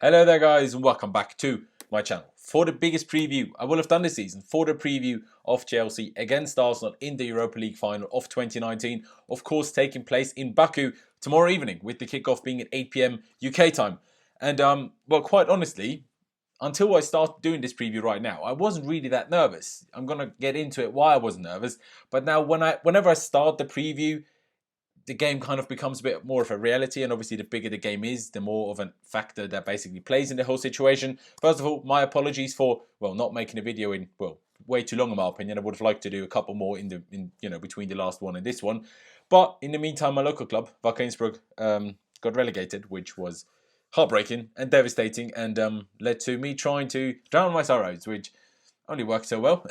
Hello there guys and welcome back to my channel. For the biggest preview I will have done this season, for the preview of Chelsea against Arsenal in the Europa League final of 2019, of course taking place in Baku tomorrow evening with the kickoff being at 8 p.m. UK time. And well, quite honestly, until I start doing this preview right now, I wasn't really that nervous. I'm going to get into it why I wasn't nervous, but now whenever I start the preview, the game kind of becomes a bit more of a reality, and obviously the bigger the game is, the more of a factor that basically plays in the whole situation. First of all, my apologies for, well, not making a video in, well, way too long in my opinion. I would have liked to do a couple more in between the last one and this one. But in the meantime, my local club, Wacker Innsbruck, got relegated, which was heartbreaking and devastating, and led to me trying to drown my sorrows, which only worked so well.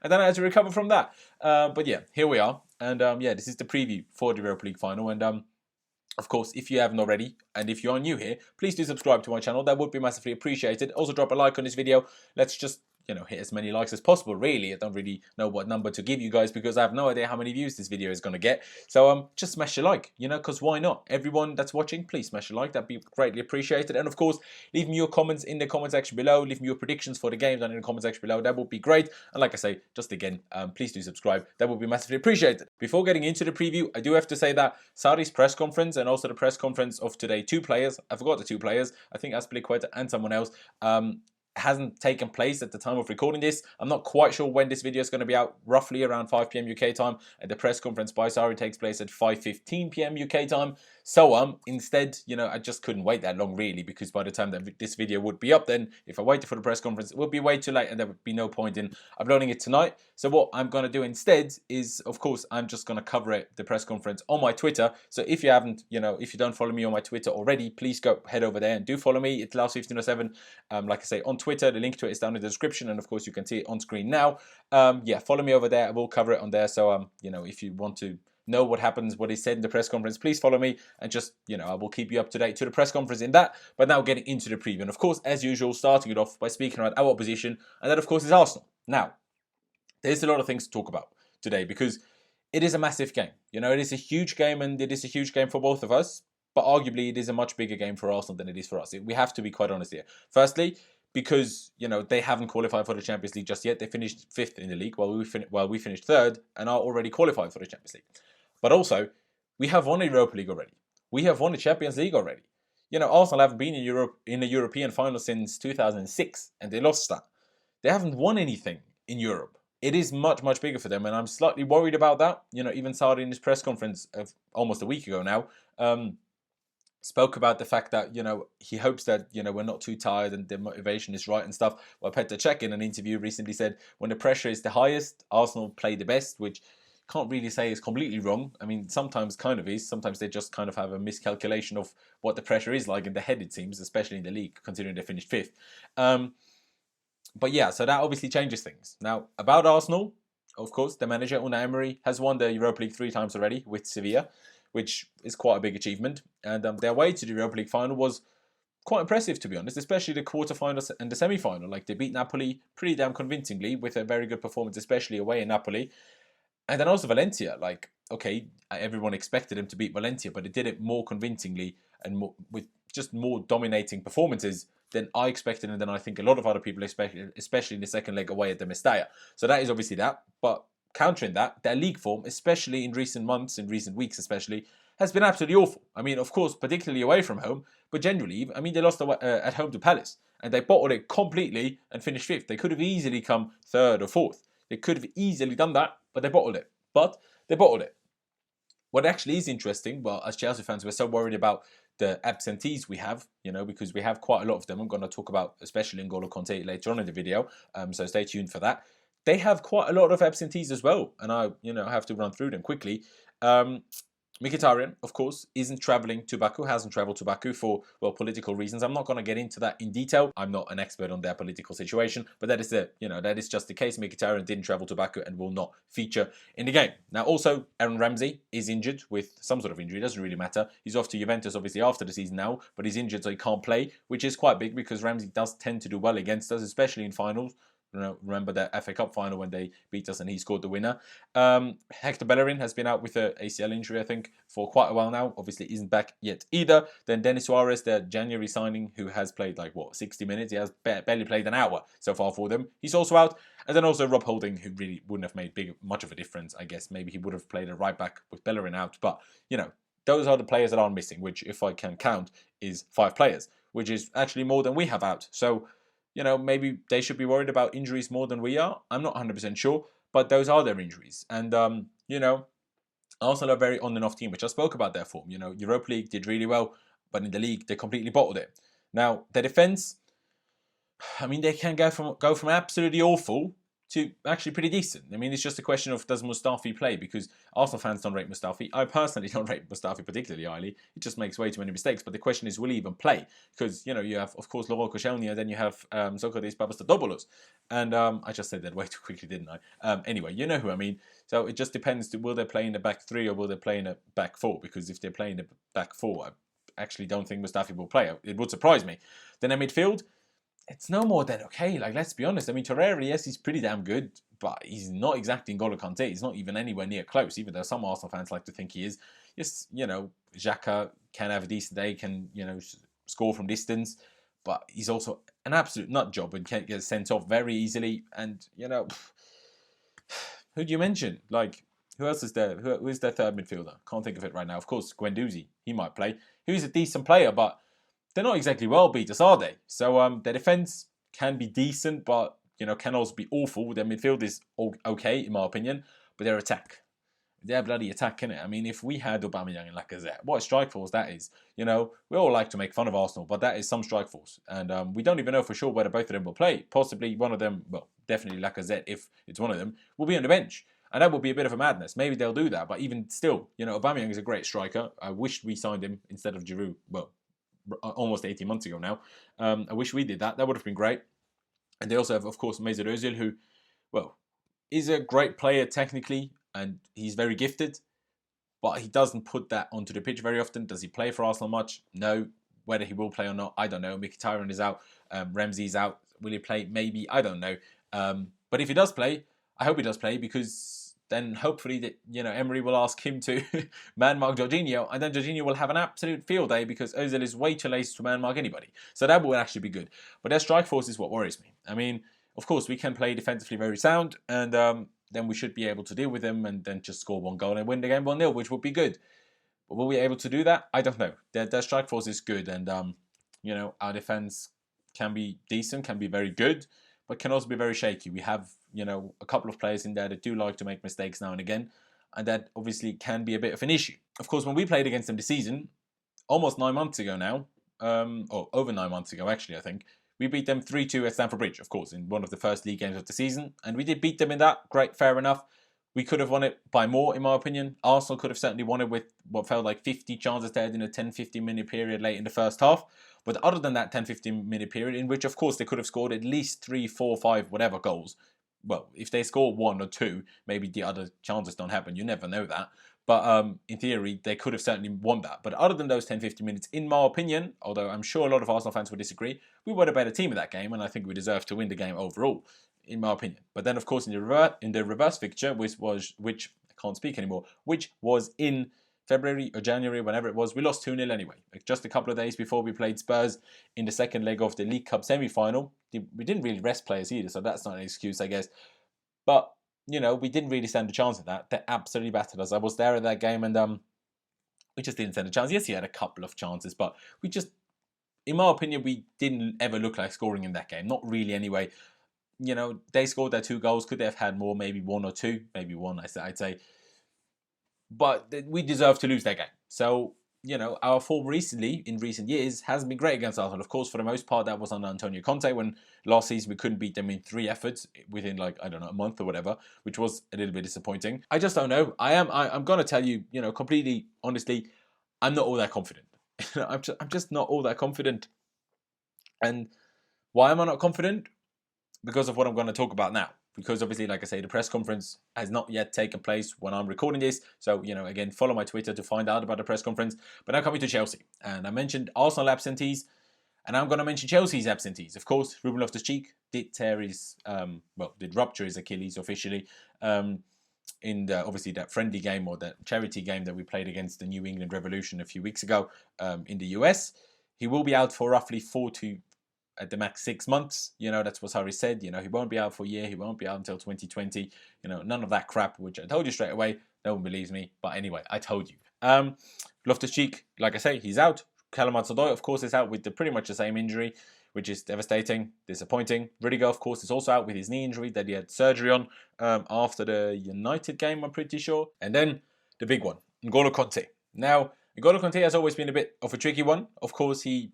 And then I had to recover from that. But yeah, here we are. And yeah, this is the preview for the Europa League final. And of course, if you haven't already, and if you are new here, please do subscribe to my channel. That would be massively appreciated. Also, drop a like on this video. Let's just, hit as many likes as possible, really. I don't really know what number to give you guys because I have no idea how many views this video is going to get. So just smash a like, because why not? Everyone that's watching, please smash a like. That'd be greatly appreciated. And of course, leave me your comments in the comment section below. Leave me your predictions for the games down in the comment section below. That would be great. And like I say, just again, please do subscribe. That would be massively appreciated. Before getting into the preview, I do have to say that Sarri's press conference and also the press conference of today, two players, I forgot the two players, I think Azpilicueta and someone else, hasn't taken place at the time of recording this. I'm not quite sure when this video is going to be out, roughly around 5 p.m. UK time, and the press conference by Sarri takes place at 5:15 p.m. UK time. So instead, I just couldn't wait that long really, because by the time that this video would be up, then if I waited for the press conference, it would be way too late and there would be no point in uploading it tonight. So what I'm going to do instead is, of course, I'm just going to cover the press conference on my Twitter. So if you haven't, if you don't follow me on my Twitter already, please go head over there and do follow me. It's Laus1507. Like I say, on Twitter, the link to it is down in the description, and of course you can see it on screen now. Yeah, follow me over there. I will cover it on there. So if you want to know what happens, what is said in the press conference, please follow me, and just, I will keep you up to date to the press conference in that. But now getting into the preview, and of course, as usual, starting it off by speaking about our opposition, and that of course is Arsenal. Now, there's a lot of things to talk about today because it is a massive game. It is a huge game, and it is a huge game for both of us, but arguably it is a much bigger game for Arsenal than it is for us. We have to be quite honest here. Firstly, because they haven't qualified for the Champions League just yet. They finished 5th in the league while we finished 3rd and are already qualified for the Champions League. But also, we have won a Europa League already. We have won the Champions League already. Arsenal haven't been in a European final since 2006, and they lost that. They haven't won anything in Europe. It is much, much bigger for them, and I'm slightly worried about that. Even Sarri in his press conference of almost a week ago now spoke about the fact that, he hopes that, we're not too tired and the motivation is right and stuff. Well, Petr Cech in an interview recently said when the pressure is the highest, Arsenal play the best, which can't really say is completely wrong. I mean, sometimes kind of is. Sometimes they just kind of have a miscalculation of what the pressure is like in the head, it seems, especially in the league, considering they finished 5th. But yeah, so that obviously changes things. Now, about Arsenal, of course, the manager, Unai Emery, has won the Europa League 3 times already with Sevilla, which is quite a big achievement. And their way to the Europa League final was quite impressive, to be honest, especially the quarterfinals and the semi-final. Like, they beat Napoli pretty damn convincingly with a very good performance, especially away in Napoli. And then also Valencia, like, okay, everyone expected them to beat Valencia, but they did it more convincingly and with just more dominating performances than I expected, and then I think a lot of other people expected, especially in the second leg away at the Mestalla. So that is obviously that. But countering that, their league form, especially in recent months, in recent weeks especially, has been absolutely awful. I mean, of course, particularly away from home, but generally, I mean, they lost at home to Palace, and they bottled it completely and finished 5th. They could have easily come 3rd or 4th. They could have easily done that, but they bottled it. What actually is interesting, well, as Chelsea fans, we're so worried about the absentees we have, because we have quite a lot of them. I'm going to talk about especially N'golo Kante later on in the video, so stay tuned for that. They have quite a lot of absentees as well, and I have to run through them quickly. Mkhitaryan, of course, isn't travelling to Baku, hasn't travelled to Baku for, well, political reasons. I'm not going to get into that in detail. I'm not an expert on their political situation, but that is that is just the case. Mkhitaryan didn't travel to Baku and will not feature in the game. Now, also, Aaron Ramsey is injured with some sort of injury. It doesn't really matter. He's off to Juventus, obviously, after the season now, but he's injured, so he can't play, which is quite big because Ramsey does tend to do well against us, especially in finals. Remember that FA Cup final when they beat us and he scored the winner. Hector Bellerin has been out with an ACL injury, I think, for quite a while now. Obviously, isn't back yet either. Then Denis Suarez, their January signing, who has played 60 minutes. He has barely played an hour so far for them. He's also out. And then also Rob Holding, who really wouldn't have made much of a difference, I guess. Maybe he would have played a right back with Bellerin out. But, those are the players that are missing, which, if I can count, is 5 players, which is actually more than we have out. So, maybe they should be worried about injuries more than we are. I'm not 100% sure, but those are their injuries. And, Arsenal are a very on and off team, which I spoke about their form. Europa League did really well, but in the league, they completely bottled it. Now, their defence, they can go from absolutely awful to actually pretty decent. It's just a question of, does Mustafi play? Because Arsenal fans don't rate Mustafi. I personally don't rate Mustafi particularly highly. He just makes way too many mistakes. But the question is, will he even play? Because, you have, of course, Laurent Koscielny, and then you have Sokratis Papastadopoulos. And I just said that way too quickly, didn't I? Anyway, you know who I mean. So it just depends, will they play in the back 3 or will they play in a back 4? Because if they play in the back 4, I actually don't think Mustafi will play. It would surprise me. Then at midfield, it's no more than okay. Let's be honest. Torreira, yes, he's pretty damn good, but he's not exactly N'golo Kante. He's not even anywhere near close, even though some Arsenal fans like to think he is. Yes, Xhaka can have a decent day, can, score from distance, but he's also an absolute nut job and can't get sent off very easily. And, who do you mention? Who else is there? Who is their third midfielder? Can't think of it right now. Of course, Guendouzi. He might play. He's a decent player, but they're not exactly well beaters, are they? So their defence can be decent, but can also be awful. Their midfield is okay, in my opinion, but their attack, their bloody attack, innit? If we had Aubameyang and Lacazette, what a strike force that is. We all like to make fun of Arsenal, but that is some strike force, and we don't even know for sure whether both of them will play. Possibly one of them, well, definitely Lacazette, if it's one of them, will be on the bench. And that would be a bit of a madness. Maybe they'll do that, but even still, Aubameyang is a great striker. I wish we signed him instead of Giroud. Well, almost 18 months ago now. I wish we did that. That would have been great. And they also have, of course, Mesut Ozil, who, well, is a great player technically, and he's very gifted, but he doesn't put that onto the pitch very often. Does he play for Arsenal much? No. Whether he will play or not, I don't know. Mkhitaryan is out. Ramsey's out. Will he play? Maybe. I don't know. But if he does play, I hope he does play, because then hopefully that Emery will ask him to man-mark Jorginho, and then Jorginho will have an absolute field day because Ozil is way too lazy to man-mark anybody. So that will actually be good. But their strike force is what worries me. Of course, we can play defensively very sound, and then we should be able to deal with them and then just score 1 goal and win the game 1-0, which would be good. But will we be able to do that? I don't know. Their strike force is good, and our defense can be decent, can be very good, but can also be very shaky. We have a couple of players in there that do like to make mistakes now and again, and that obviously can be a bit of an issue. Of course, when we played against them this season, almost 9 months ago now, or over 9 months ago actually, I think, we beat them 3-2 at Stamford Bridge, of course, in one of the first league games of the season, and we did beat them in that. Great, fair enough. We could have won it by more, in my opinion. Arsenal could have certainly won it with what felt like 50 chances they had in a 10-15 minute period late in the first half. But other than that 10-15 minute period, in which, of course, they could have scored at least 3, 4, 5, whatever goals. Well, if they score 1 or 2, maybe the other chances don't happen. You never know that. But in theory, they could have certainly won that. But other than those 10-15 minutes, in my opinion, although I'm sure a lot of Arsenal fans would disagree, we were the better team in that game, and I think we deserved to win the game overall, in my opinion. But then, of course, in the reverse fixture, which I can't speak anymore, which was in February or January, whenever it was, we lost 2-0 anyway. Just a couple of days before we played Spurs in the second leg of the League Cup semi-final. We didn't really rest players either, so that's not an excuse, I guess. But, we didn't really stand a chance at that. They absolutely battered us. I was there at that game, and we just didn't stand a chance. Yes, he had a couple of chances, but we just, in my opinion, we didn't ever look like scoring in that game. Not really anyway. They scored their 2 goals. Could they have had more? Maybe 1 or 2. Maybe 1, I'd say. But we deserve to lose that game. So, our form recently, in recent years, hasn't been great against Arsenal. Of course, for the most part, that was under Antonio Conte, when last season we couldn't beat them in 3 efforts within, a month or whatever, which was a little bit disappointing. I just don't know. I'm going to tell you, completely honestly, I'm not all that confident. I'm just not all that confident. And why am I not confident? Because of what I'm going to talk about now. Because obviously, like I say, the press conference has not yet taken place when I'm recording this. So, again, follow my Twitter to find out about the press conference. But now coming to Chelsea. And I mentioned Arsenal absentees. And I'm going to mention Chelsea's absentees. Of course, Ruben Loftus-Cheek did tear his, did rupture his Achilles officially in obviously that friendly game or that charity game that we played against the New England Revolution a few weeks ago in the US. He will be out for roughly 4 to at the max 6 months. That's what Harry said. He won't be out for a year. He won't be out until 2020. None of that crap, which I told you straight away. No one believes me. But anyway, I told you. Loftus-Cheek, like I say, he's out. Callum Hudson-Odoi, of course, is out with pretty much the same injury, which is devastating, disappointing. Rudiger, of course, is also out with his knee injury that he had surgery on after the United game, I'm pretty sure. And then the big one, N'golo Kante. Now, N'golo Kante has always been a bit of a tricky one. Of course, he,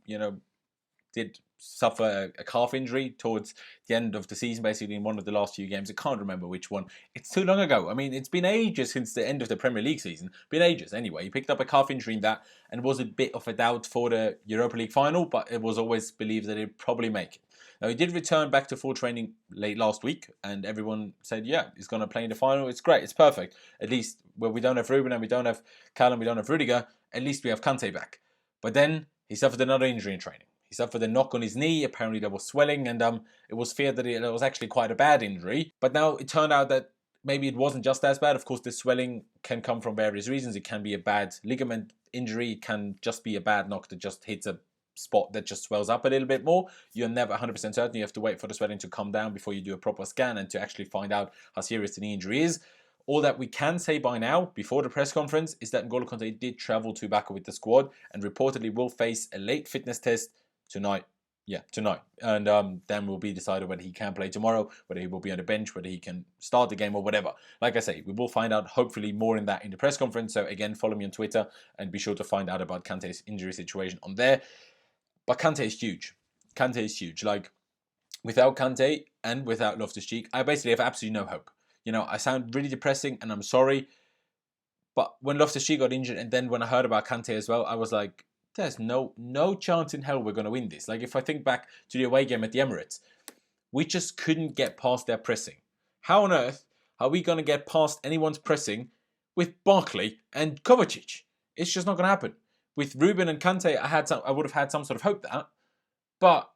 did suffer a calf injury towards the end of the season, basically in one of the last few games. I can't remember which one. It's too long ago. I mean, it's been ages since the end of the Premier League season. Been ages anyway. He picked up a calf injury in that and was a bit of a doubt for the Europa League final, but it was always believed that he'd probably make it. Now, he did return back to full training late last week, and everyone said, yeah, he's going to play in the final. It's great. It's perfect. At least, where we don't have Ruben and we don't have Callum, we don't have Rudiger, at least we have Kante back. But then he suffered another injury in training. He suffered a knock on his knee. Apparently there was swelling, and it was feared that it was actually quite a bad injury. But now it turned out that maybe it wasn't just as bad. Of course, the swelling can come from various reasons. It can be a bad ligament injury. It can just be a bad knock that just hits a spot that just swells up a little bit more. You're never 100% certain. You have to wait for the swelling to come down before you do a proper scan and to actually find out how serious the knee injury is. All that we can say by now, before the press conference, is that N'golo Kante did travel to Baku with the squad and reportedly will face a late fitness test tonight. Yeah, tonight. And then will be decided whether he can play tomorrow, whether he will be on the bench, whether he can start the game or whatever. Like I say, we will find out hopefully more in that in the press conference. So again, follow me on Twitter and be sure to find out about Kante's injury situation on there. But Kante is huge. Kante is huge. Like, without Kante and without Loftus-Cheek, I basically have absolutely no hope. I sound really depressing and I'm sorry. But when Loftus-Cheek got injured and then when I heard about Kante as well, I was like, there's no chance in hell we're going to win this. Like, if I think back to the away game at the Emirates, we just couldn't get past their pressing. How on earth are we going to get past anyone's pressing with Barkley and Kovacic? It's just not going to happen. With Ruben and Kante, I would have had some sort of hope that, but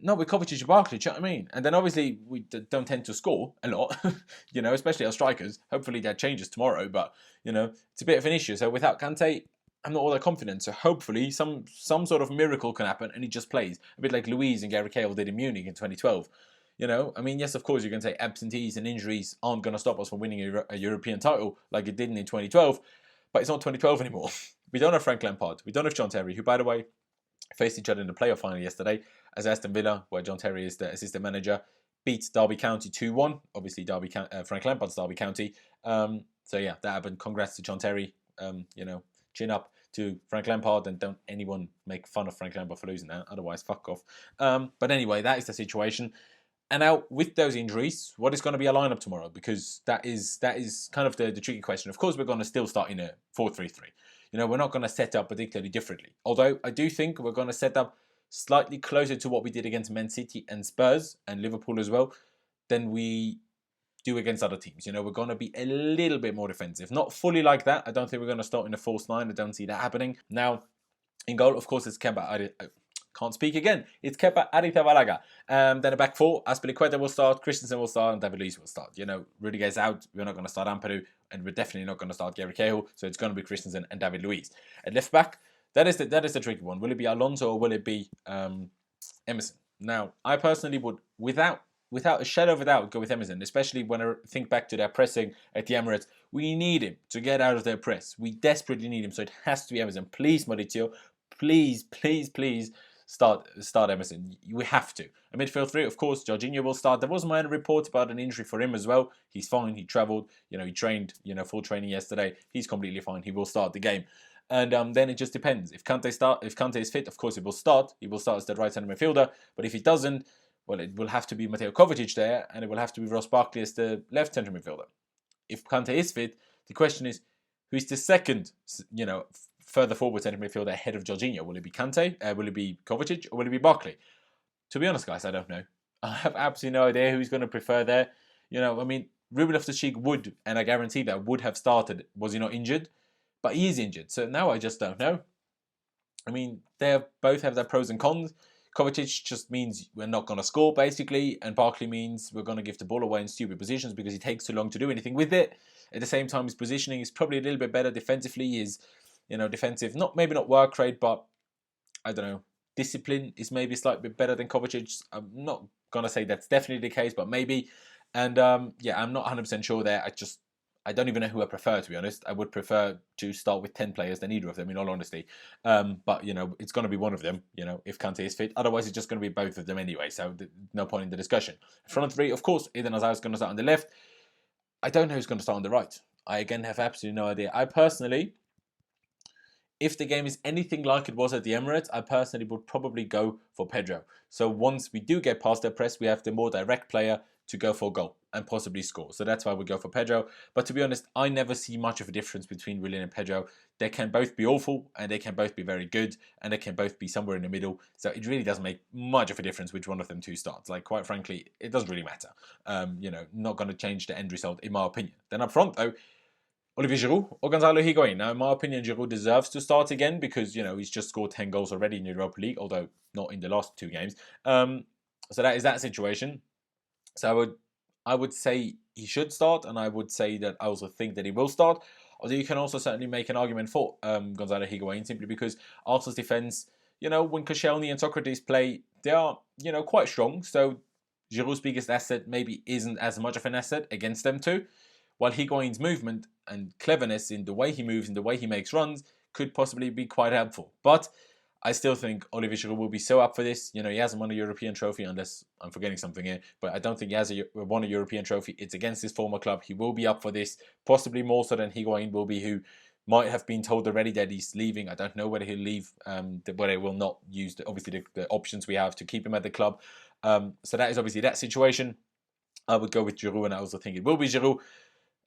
not with Kovacic and Barkley. Do you know what I mean? And then obviously we don't tend to score a lot, especially our strikers. Hopefully that changes tomorrow, but it's a bit of an issue. So without Kante, I'm not all that confident. So hopefully some sort of miracle can happen and he just plays. A bit like Luiz and Gary Cahill did in Munich in 2012. Yes, of course, you can say absentees and injuries aren't going to stop us from winning a European title like it didn't in 2012. But it's not 2012 anymore. We don't have Frank Lampard. We don't have John Terry, who, by the way, faced each other in the playoff final yesterday as Aston Villa, where John Terry is the assistant manager, beat Derby County 2-1. Obviously, Frank Lampard's Derby County. So yeah, that happened. Congrats to John Terry. Chin up to Frank Lampard, and don't anyone make fun of Frank Lampard for losing that. Otherwise, fuck off. But anyway, that is the situation. And now, with those injuries, what is going to be a lineup tomorrow? Because that is kind of the tricky question. Of course, we're going to still start in a 4-3-3. We're not going to set up particularly differently. Although, I do think we're going to set up slightly closer to what we did against Man City and Spurs and Liverpool as well than we do against other teams. We're going to be a little bit more defensive. Not fully like that. I don't think we're going to start in a false 9. I don't see that happening. Now, in goal, of course, it's Kepa. Can't speak again. It's Kepa Arrizabalaga. Then a back 4. Azpilicueta will start, Christensen will start, and David Luiz will start. Rudiger's out. We're not going to start Ampadu, and we're definitely not going to start Gary Cahill. So it's going to be Christensen and David Luiz. At left back, that is the tricky one. Will it be Alonso or will it be Emerson? Now, I personally would, without a shadow of a doubt, go with Emerson, especially when I think back to their pressing at the Emirates. We need him to get out of their press. We desperately need him, so it has to be Emerson. Please, Mauricio, please, please, please start Emerson. We have to. A midfield 3, of course, Jorginho will start. There was a minor report about an injury for him as well. He's fine. He travelled. He trained, full training yesterday. He's completely fine. He will start the game. And then it just depends. If Kante is fit, of course he will start. He will start as the right-hand midfielder. But if he doesn't, well, it will have to be Mateo Kovacic there, and it will have to be Ross Barkley as the left centre midfielder. If Kante is fit, the question is, who's the second, further forward centre midfielder ahead of Jorginho? Will it be Kante? Will it be Kovacic? Or will it be Barkley? To be honest, guys, I don't know. I have absolutely no idea who he's going to prefer there. Ruben Loftus-Cheek would, and I guarantee that would have started, was he not injured? But he is injured, so now I just don't know. They both have their pros and cons. Kovacic just means we're not going to score, basically, and Barkley means we're going to give the ball away in stupid positions because he takes too long to do anything with it. At the same time, his positioning is probably a little bit better defensively. His, defensive, maybe not work rate, but I don't know, discipline is maybe slightly bit better than Kovacic's. I'm not going to say that's definitely the case, but maybe. And yeah, I'm not 100% sure there. I don't even know who I prefer, to be honest. I would prefer to start with 10 players than either of them, in all honesty. But, it's going to be one of them, if Kante is fit. Otherwise, it's just going to be both of them anyway, so no point in the discussion. Front three, of course, Eden Hazard is going to start on the left. I don't know who's going to start on the right. I, again, have absolutely no idea. I personally, if the game is anything like it was at the Emirates, I personally would probably go for Pedro. So once we do get past their press, we have the more direct player to go for a goal and possibly score. So that's why we go for Pedro. But to be honest, I never see much of a difference between Willian and Pedro. They can both be awful and they can both be very good and they can both be somewhere in the middle. So it really doesn't make much of a difference which one of them two starts. Like, quite frankly, it doesn't really matter. Not going to change the end result, in my opinion. Then up front, though, Olivier Giroud or Gonzalo Higuain. Now, in my opinion, Giroud deserves to start again because, he's just scored 10 goals already in the Europa League, although not in the last 2 games. So that is that situation. So I would say he should start, and I would say that I also think that he will start. Although you can also certainly make an argument for Gonzalo Higuain simply because Arsenal's defence, when Koscielny and Socrates play, they are, quite strong. So Giroud's biggest asset maybe isn't as much of an asset against them too. While Higuain's movement and cleverness in the way he moves and the way he makes runs could possibly be quite helpful. But I still think Olivier Giroud will be so up for this. He hasn't won a European trophy, unless I'm forgetting something here. But I don't think he has won a European trophy. It's against his former club. He will be up for this, possibly more so than Higuain will be, who might have been told already that he's leaving. I don't know whether he'll leave, whether he will not use, the options we have to keep him at the club. So that is obviously that situation. I would go with Giroud, and I also think it will be Giroud.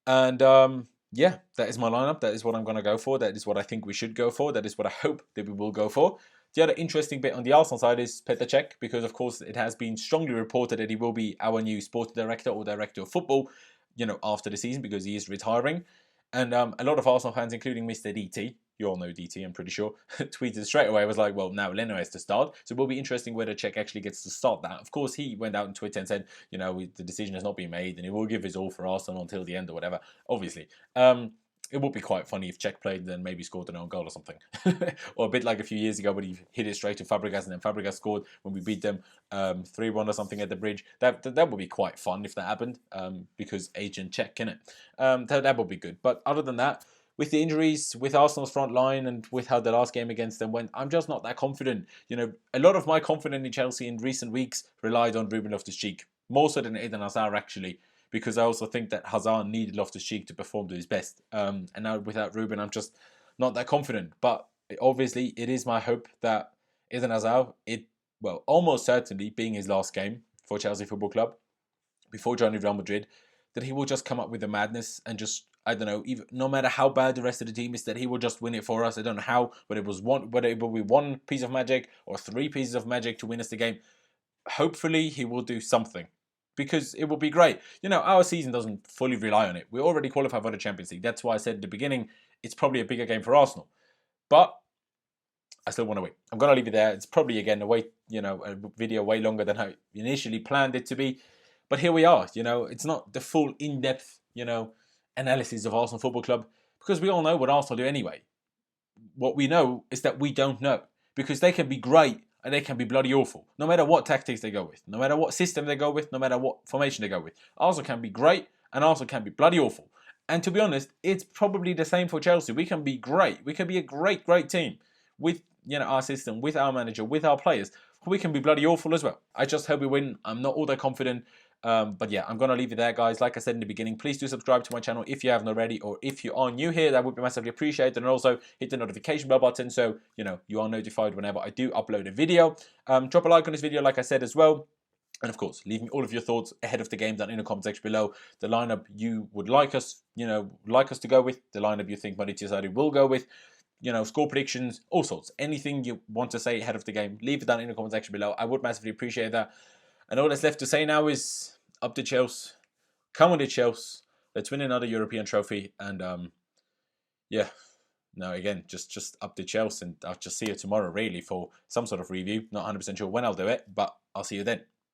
And yeah, that is my lineup. That is what I'm going to go for. That is what I think we should go for. That is what I hope that we will go for. The other interesting bit on the Arsenal side is Petr Cech, because of course it has been strongly reported that he will be our new sports director or director of football, after the season, because he is retiring. And a lot of Arsenal fans, including Mr. DT, you all know DT, I'm pretty sure, tweeted straight away, was like, well, now Leno has to start. So it will be interesting whether Cech actually gets to start that. Of course, he went out on Twitter and said, the decision has not been made and he will give his all for Arsenal until the end or whatever, obviously. It would be quite funny if Cech played and then maybe scored an own goal or something. Or a bit like a few years ago when he hit it straight to Fabregas and then Fabregas scored when we beat them 3-1 or something at the Bridge. That would be quite fun if that happened, because Agent Cech, innit? That would be good. But other than that, with the injuries, with Arsenal's front line, and with how the last game against them went, I'm just not that confident. A lot of my confidence in Chelsea in recent weeks relied on Ruben Loftus-Cheek, more so than Eden Hazard, actually, because I also think that Hazard needed Loftus-Cheek to perform to his best. And now without Ruben, I'm just not that confident. But obviously, it is my hope that Eden Hazard, almost certainly being his last game for Chelsea Football Club, before joining Real Madrid, that he will just come up with the madness and just, I don't know, even no matter how bad the rest of the team is, that he will just win it for us. I don't know how, whether it will be one piece of magic or 3 pieces of magic to win us the game. Hopefully, he will do something, because it will be great. Our season doesn't fully rely on it. We already qualified for the Champions League. That's why I said at the beginning, it's probably a bigger game for Arsenal. But I still want to win. I'm going to leave it there. It's probably, again, a video way longer than I initially planned it to be. But here we are. It's not the full in-depth, analysis of Arsenal Football Club, because we all know what Arsenal do anyway. What we know is that we don't know, because they can be great and they can be bloody awful, no matter what tactics they go with, no matter what system they go with, no matter what formation they go with. Arsenal can be great and Arsenal can be bloody awful. And to be honest, it's probably the same for Chelsea. We can be great. We can be a great, great team with our system, with our manager, with our players. We can be bloody awful as well. I just hope we win. I'm not all that confident. But yeah, I'm going to leave it there, guys. Like I said in the beginning, please do subscribe to my channel if you haven't already, or if you are new here, that would be massively appreciated. And also hit the notification bell button so, you are notified whenever I do upload a video. Drop a like on this video, like I said as well. And of course, leave me all of your thoughts ahead of the game down in the comment section below. The lineup you would like us, to go with, the lineup you think Mauricio Sarri will go with. Score predictions, all sorts. Anything you want to say ahead of the game, leave it down in the comment section below. I would massively appreciate that. And all that's left to say now is up to Chelsea. Come on to Chelsea. Let's win another European trophy. And yeah, no, again, just up the Chelsea, and I'll just see you tomorrow really for some sort of review. Not 100% sure when I'll do it, but I'll see you then.